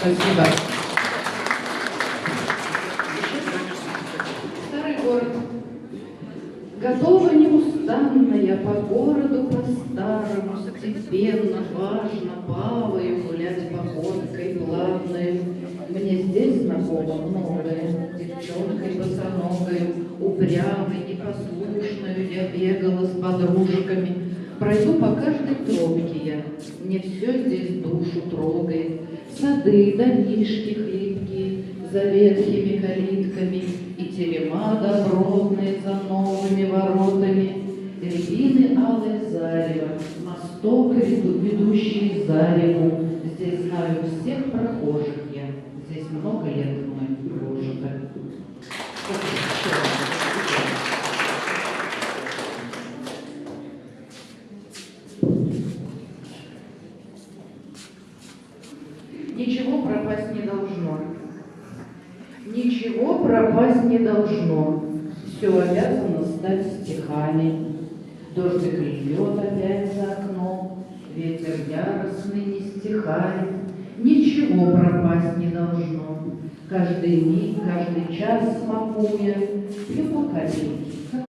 Спасибо. Старый город. Готова неустанно я по городу по-старому, степенно, важно, плаваю, гулять походкой плавной. Мне здесь знакомо многое, девчонкой босоногой, упрямой, непослушной я бегала с подружками. Пройду по каждой тропке я, мне все здесь душу трогает. Сады, домишки хлипкие, за ветхими калитками, и терема добротные за новыми воротами, рябины алое зарево, мосток, ведущий за реку. Здесь знаю всех прохожих я, здесь много лет мной прожито. Ничего пропасть не должно. Ничего пропасть не должно. Все обязано стать стихами. Дождик льет опять за окном, ветер яростный не стихает. Ничего пропасть не должно. Каждый миг, каждый час смакуя, пью по капельке.